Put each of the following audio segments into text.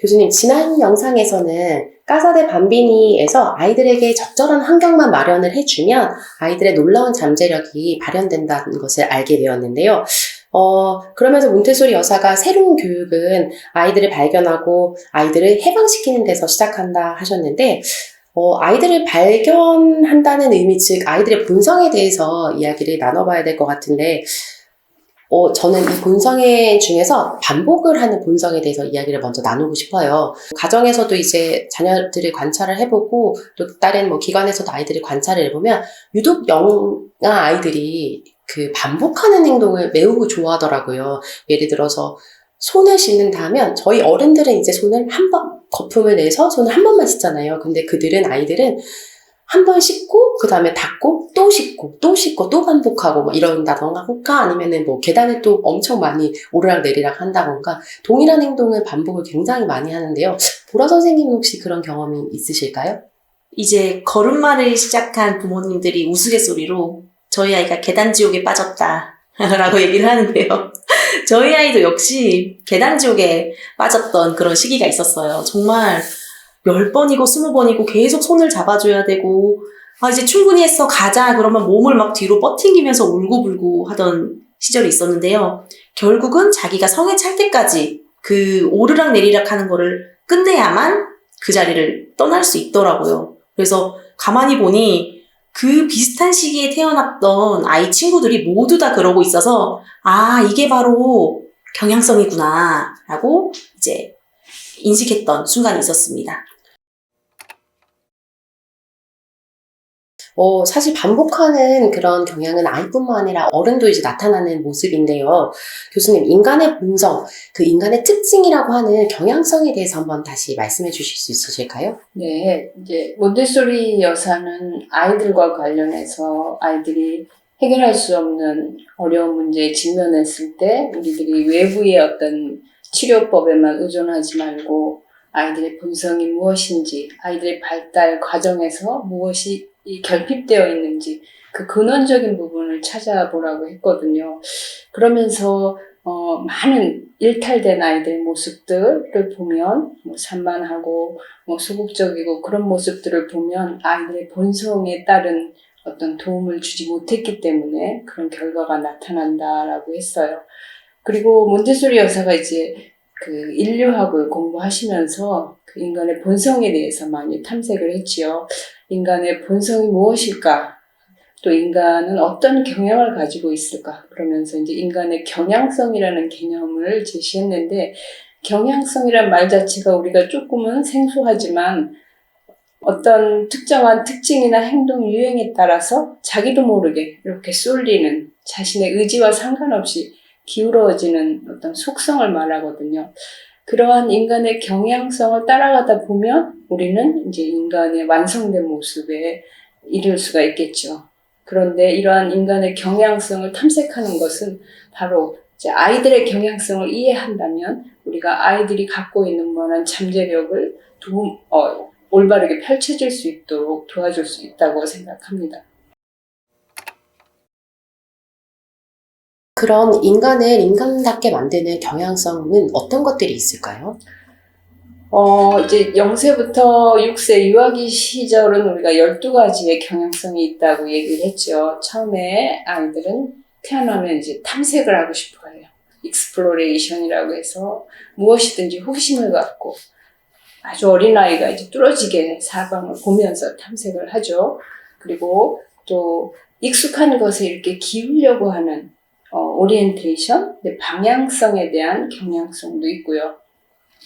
교수님, 지난 영상에서는 까사데 밤비니에서 아이들에게 적절한 환경만 마련을 해주면 아이들의 놀라운 잠재력이 발현된다는 것을 알게 되었는데요. 그러면서 몬테소리 여사가 새로운 교육은 아이들을 발견하고 아이들을 해방시키는 데서 시작한다 하셨는데, 아이들을 발견한다는 의미, 즉 아이들의 본성에 대해서 이야기를 나눠봐야 될 것 같은데, 저는 이 본성의 중에서 반복을 하는 본성에 대해서 이야기를 먼저 나누고 싶어요. 가정에서도 이제 자녀들을 관찰을 해보고 또 다른 기관에서도 아이들을 관찰을 해보면 유독 영아 아이들이 그 반복하는 행동을 매우 좋아하더라고요. 예를 들어서 손을 씻는다 하면 저희 어른들은 이제 손을 한 번, 거품을 내서 손을 한 번만 씻잖아요. 근데 아이들은 한 번 씻고, 그 다음에 닦고, 또 씻고, 또 씻고, 또 반복하고, 이런다던가, 아니면은 계단을 또 엄청 많이 오르락내리락 한다던가, 동일한 행동을 반복을 굉장히 많이 하는데요. 보라 선생님은 혹시 그런 경험이 있으실까요? 이제 걸음마를 시작한 부모님들이 우스갯소리로 저희 아이가 계단지옥에 빠졌다 라고 얘기를 하는데요. 저희 아이도 역시 계단지옥에 빠졌던 그런 시기가 있었어요. 정말 10번이고 20번이고 계속 손을 잡아줘야 되고, 이제 충분히 했어, 가자. 그러면 몸을 막 뒤로 뻗팅기면서 울고불고 하던 시절이 있었는데요. 결국은 자기가 성에 찰 때까지 그 오르락내리락 하는 거를 끝내야만 그 자리를 떠날 수 있더라고요. 그래서 가만히 보니 그 비슷한 시기에 태어났던 아이 친구들이 모두 다 그러고 있어서, 이게 바로 경향성이구나 라고 이제 인식했던 순간이 있었습니다. 사실 반복하는 그런 경향은 아이뿐만 아니라 어른도 이제 나타나는 모습인데요. 교수님, 인간의 본성, 그 인간의 특징이라고 하는 경향성에 대해서 한번 다시 말씀해 주실 수 있으실까요? 네, 이제 몬테소리 여사는 아이들과 관련해서 아이들이 해결할 수 없는 어려운 문제에 직면했을 때 우리들이 외부의 어떤 치료법에만 의존하지 말고 아이들의 본성이 무엇인지, 아이들의 발달 과정에서 무엇이 결핍되어 있는지 그 근원적인 부분을 찾아보라고 했거든요. 그러면서 많은 일탈된 아이들의 모습들을 보면 산만하고 소극적이고 그런 모습들을 보면 아이들의 본성에 따른 어떤 도움을 주지 못했기 때문에 그런 결과가 나타난다라고 했어요. 그리고 몬테소리 여사가 이제 그 인류학을 공부하시면서 그 인간의 본성에 대해서 많이 탐색을 했지요. 인간의 본성이 무엇일까? 또 인간은 어떤 경향을 가지고 있을까? 그러면서 이제 인간의 경향성이라는 개념을 제시했는데, 경향성이란 말 자체가 우리가 조금은 생소하지만 어떤 특정한 특징이나 행동 유행에 따라서 자기도 모르게 이렇게 쏠리는, 자신의 의지와 상관없이 기울어지는 어떤 속성을 말하거든요. 그러한 인간의 경향성을 따라가다 보면 우리는 이제 인간의 완성된 모습에 이를 수가 있겠죠. 그런데 이러한 인간의 경향성을 탐색하는 것은 바로 이제 아이들의 경향성을 이해한다면 우리가 아이들이 갖고 있는 무한한 잠재력을 올바르게 펼쳐질 수 있도록 도와줄 수 있다고 생각합니다. 그럼 인간을 인간답게 만드는 경향성은 어떤 것들이 있을까요? 이제 0세부터 6세 유아기 시절은 우리가 12가지의 경향성이 있다고 얘기를 했죠. 처음에 아이들은 태어나면 이제 탐색을 하고 싶어 해요. 익스플로레이션이라고 해서 무엇이든지 호기심을 갖고 아주 어린아이가 이제 뚫어지게 사방을 보면서 탐색을 하죠. 그리고 또 익숙한 것에 이렇게 기우려고 하는 오리엔테이션, 방향성에 대한 경향성도 있고요.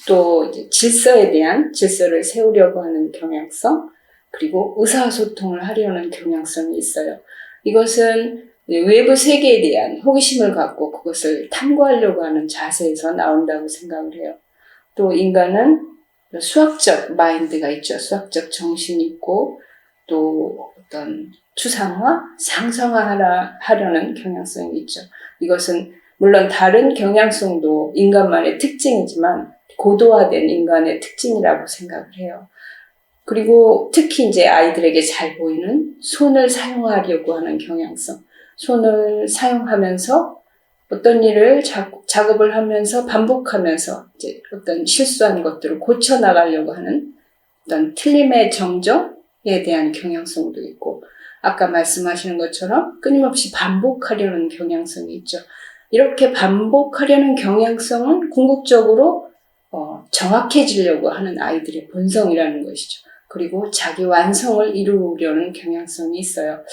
또 이제 질서를 세우려고 하는 경향성, 그리고 의사소통을 하려는 경향성이 있어요. 이것은 외부 세계에 대한 호기심을 갖고 그것을 탐구하려고 하는 자세에서 나온다고 생각을 해요. 또 인간은 수학적 마인드가 있죠. 수학적 정신이 있고 또 어떤 추상화, 상상화하려는 경향성이 있죠. 이것은 물론 다른 경향성도 인간만의 특징이지만 고도화된 인간의 특징이라고 생각을 해요. 그리고 특히 이제 아이들에게 잘 보이는 손을 사용하려고 하는 경향성. 손을 사용하면서 어떤 일을 작업을 하면서 반복하면서 이제 어떤 실수한 것들을 고쳐 나가려고 하는 어떤 틀림의 정정에 대한 경향성도 있고, 아까 말씀하시는 것처럼 끊임없이 반복하려는 경향성이 있죠. 이렇게 반복하려는 경향성은 궁극적으로 정확해지려고 하는 아이들의 본성이라는 것이죠. 그리고 자기 완성을 이루려는 경향성이 있어요.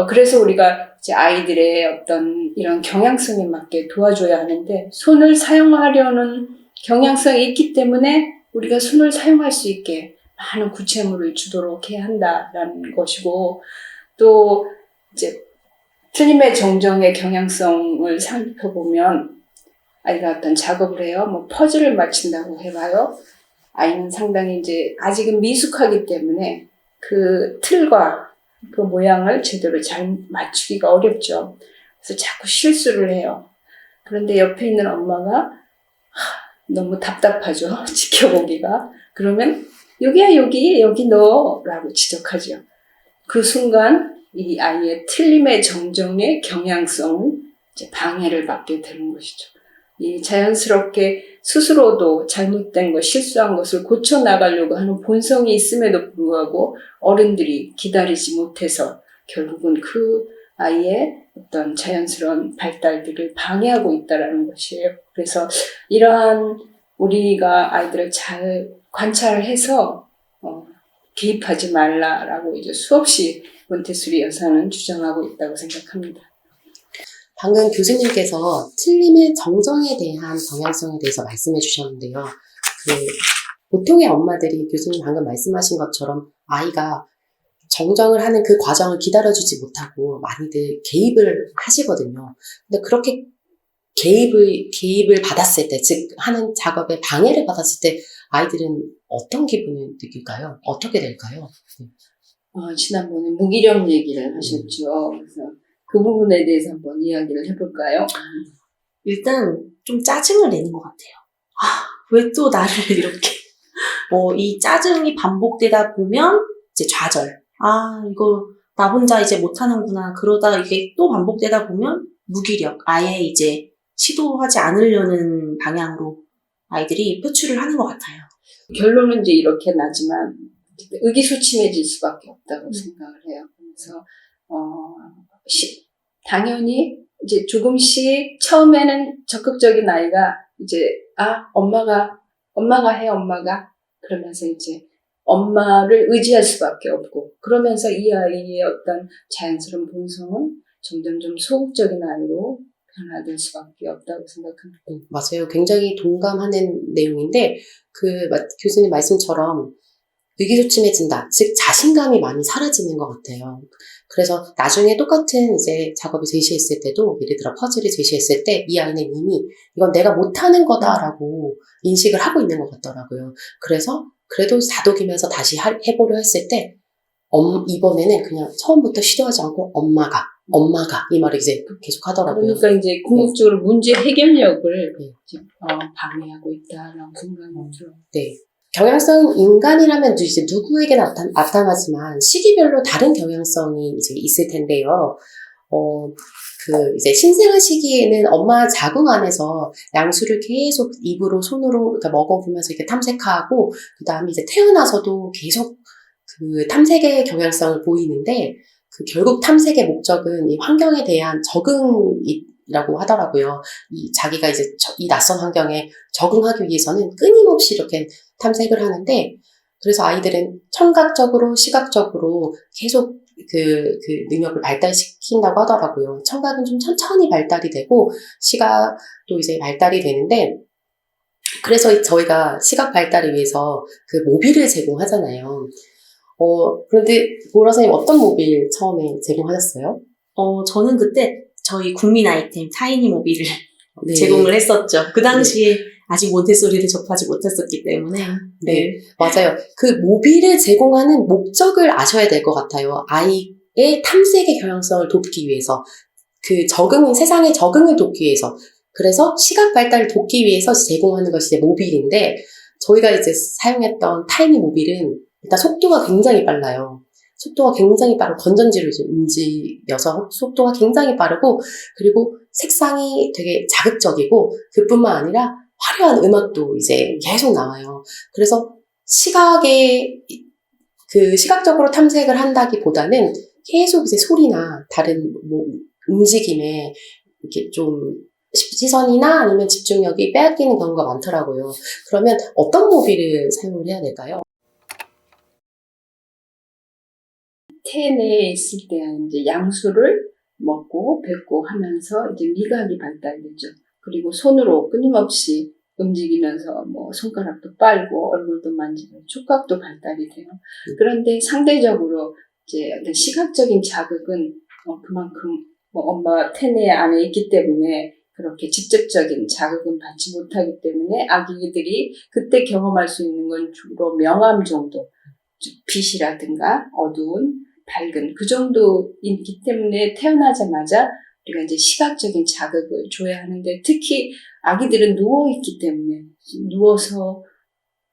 그래서 우리가 이제 아이들의 어떤 이런 경향성에 맞게 도와줘야 하는데, 손을 사용하려는 경향성이 있기 때문에 우리가 손을 사용할 수 있게 많은 구체물을 주도록 해야 한다라는 것이고, 또 이제 틀림의 정정의 경향성을 살펴보면, 아이가 어떤 작업을 해요. 뭐 퍼즐을 맞춘다고 해봐요. 아이는 상당히 이제 아직은 미숙하기 때문에 그 틀과 그 모양을 제대로 잘 맞추기가 어렵죠. 그래서 자꾸 실수를 해요. 그런데 옆에 있는 엄마가 너무 답답하죠. 지켜보기가. 그러면 여기야, 여기 넣어 라고 지적하죠. 그 순간 이 아이의 틀림의 정정의 경향성은 이제 방해를 받게 되는 것이죠. 이 자연스럽게 스스로도 잘못된 것, 실수한 것을 고쳐 나가려고 하는 본성이 있음에도 불구하고 어른들이 기다리지 못해서 결국은 그 아이의 어떤 자연스러운 발달들을 방해하고 있다는 것이에요. 그래서 이러한 우리가 아이들을 잘 관찰해서 개입하지 말라라고 이제 수없이 몬테소리 여사는 주장하고 있다고 생각합니다. 방금 교수님께서 틀림의 정정에 대한 경향성에 대해서 말씀해 주셨는데요. 보통의 엄마들이 교수님 방금 말씀하신 것처럼 아이가 정정을 하는 그 과정을 기다려주지 못하고 많이들 개입을 하시거든요. 근데 그렇게 개입을 받았을 때, 즉 하는 작업에 방해를 받았을 때 아이들은 어떤 기분을 느낄까요? 어떻게 될까요? 지난번에 무기력 얘기를 하셨죠. 그래서 그 부분에 대해서 한번 이야기를 해볼까요? 일단 좀 짜증을 내는 것 같아요. 왜 또 나를 이렇게. 이 짜증이 반복되다 보면 이제 좌절. 이거 나 혼자 이제 못하는구나. 그러다 이게 또 반복되다 보면 무기력. 아예 이제 시도하지 않으려는 방향으로 아이들이 표출을 하는 것 같아요. 결론은 이제 이렇게 나지만 의기소침해질 수밖에 없다고 생각을 해요. 그래서 당연히 이제 조금씩 처음에는 적극적인 아이가 이제 엄마가 해 그러면서 이제 엄마를 의지할 수밖에 없고, 그러면서 이 아이의 어떤 자연스러운 본성은 점점 소극적인 아이로 변화될 수밖에 없다고 생각합니다. 맞아요. 굉장히 동감하는 내용인데 교수님 말씀처럼 의기소침해진다. 즉 자신감이 많이 사라지는 것 같아요. 그래서 나중에 똑같은 이제 작업을 제시했을 때도, 예를 들어 퍼즐을 제시했을 때 이 아이는 이미 이건 내가 못하는 거다라고 인식을 하고 있는 것 같더라고요. 그래서 그래도 다독이면서 다시 해보려 했을 때 이번에는 그냥 처음부터 시도하지 않고 엄마가 이 말을 이제 계속 하더라고요. 그러니까 이제 궁극적으로 문제 해결력을 방해하고 있다라고 생각이 들어요. 네. 경향성 인간이라면 이제 누구에게 나타나지만 시기별로 다른 경향성이 이제 있을 텐데요. 이제 신생아 시기에는 엄마 자궁 안에서 양수를 계속 입으로, 손으로 그러니까 먹어보면서 이렇게 탐색하고, 그 다음에 이제 태어나서도 계속 그 탐색의 경향성을 보이는데, 결국 탐색의 목적은 이 환경에 대한 적응이라고 하더라고요. 자기가 이제 이 낯선 환경에 적응하기 위해서는 끊임없이 이렇게 탐색을 하는데, 그래서 아이들은 청각적으로, 시각적으로 계속 그 능력을 발달시킨다고 하더라고요. 청각은 좀 천천히 발달이 되고, 시각도 이제 발달이 되는데, 그래서 저희가 시각 발달을 위해서 그 모빌을 제공하잖아요. 그런데 보라 선생님 어떤 모빌 처음에 제공하셨어요? 저는 그때 저희 국민 아이템 타이니 모빌을 네. 제공을 했었죠. 그 당시에 아직 몬테소리를 접하지 못했었기 때문에. 네, 맞아요. 그 모빌을 제공하는 목적을 아셔야 될 것 같아요. 아이의 탐색의 경향성을 돕기 위해서, 세상에 적응을 돕기 위해서, 그래서 시각 발달을 돕기 위해서 제공하는 것이 이제 모빌인데, 저희가 이제 사용했던 타이니 모빌은 일단 속도가 굉장히 빨라요. 속도가 굉장히 빠르고 건전지로 이제 움직여서 속도가 굉장히 빠르고, 그리고 색상이 되게 자극적이고 그뿐만 아니라 화려한 음악도 이제 계속 나와요. 그래서 시각적으로 탐색을 한다기보다는 계속 이제 소리나 다른 뭐 움직임에 이렇게 좀 시선이나 아니면 집중력이 빼앗기는 경우가 많더라고요. 그러면 어떤 모빌을 사용을 해야 될까요? 태내에 있을 때 이제 양수를 먹고 뱉고 하면서 이제 미각이 발달되죠. 그리고 손으로 끊임없이 움직이면서 뭐 손가락도 빨고 얼굴도 만지고 촉각도 발달이 돼요. 그런데 상대적으로 이제 어떤 시각적인 자극은 그만큼 뭐 엄마 태내 안에 있기 때문에 그렇게 직접적인 자극은 받지 못하기 때문에 아기들이 그때 경험할 수 있는 건 주로 명암 정도, 빛이라든가 어두운, 밝은 그 정도이기 때문에 태어나자마자 우리가 이제 시각적인 자극을 줘야 하는데 특히 아기들은 누워있기 때문에 누워서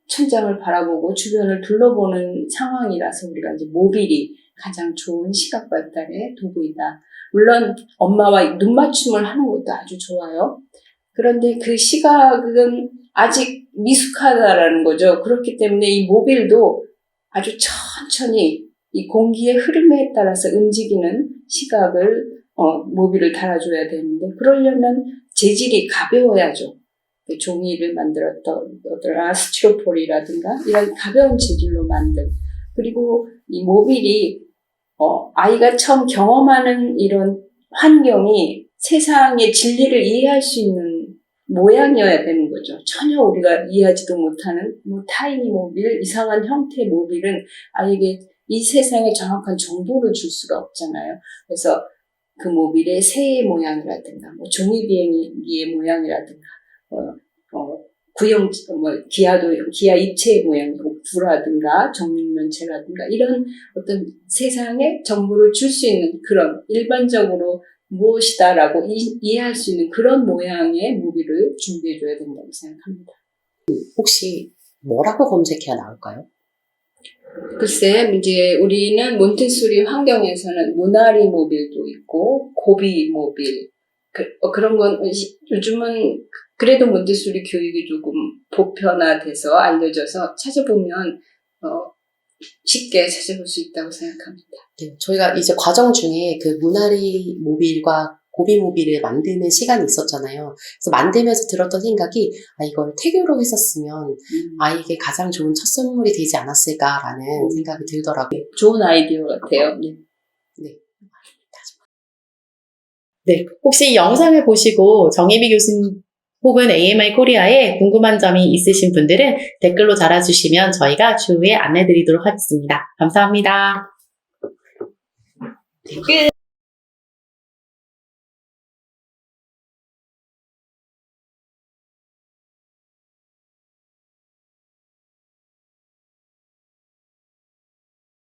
천장을 바라보고 주변을 둘러보는 상황이라서 우리가 이제 모빌이 가장 좋은 시각 발달의 도구이다. 물론 엄마와 눈 맞춤을 하는 것도 아주 좋아요. 그런데 그 시각은 아직 미숙하다라는 거죠. 그렇기 때문에 이 모빌도 아주 천천히 이 공기의 흐름에 따라서 움직이는 시각을 모빌을 달아줘야 되는데 그러려면 재질이 가벼워야죠. 종이를 만들었더라 스티로폴이라든가 이런 가벼운 재질로 만든 그리고 이 모빌이 아이가 처음 경험하는 이런 환경이 세상의 진리를 이해할 수 있는 모양이어야 되는 거죠. 전혀 우리가 이해하지도 못하는 뭐 타이니 모빌, 이상한 형태의 모빌은 아이에게 이 세상에 정확한 정보를 줄 수가 없잖아요. 그래서 그 모빌의 새의 모양이라든가, 뭐 종이비행기의 모양이라든가, 기아 입체의 모양, 구라든가, 정육면체라든가, 이런 어떤 세상에 정보를 줄 수 있는 그런 일반적으로 무엇이다라고 이해할 수 있는 그런 모양의 모빌을 준비해줘야 된다고 생각합니다. 혹시 뭐라고 검색해야 나올까요? 글쎄, 이제 우리는 몬테소리 환경에서는 무나리 모빌도 있고, 고비 모빌, 그런 건 요즘은 그래도 몬테소리 교육이 조금 보편화돼서 알려져서 찾아보면 쉽게 찾아볼 수 있다고 생각합니다. 네, 저희가 이제 과정 중에 그 무나리 모빌과 고비 모빌을 만드는 시간이 있었잖아요. 그래서 만들면서 들었던 생각이 이걸 태교로 했었으면 아이에게 가장 좋은 첫 선물이 되지 않았을까라는 생각이 들더라고요. 좋은 아이디어 같아요. 네. 네, 혹시 영상을 보시고 정혜미 교수님 혹은 AMI 코리아에 궁금한 점이 있으신 분들은 댓글로 달아주시면 저희가 추후에 안내드리도록 하겠습니다. 감사합니다. 끝!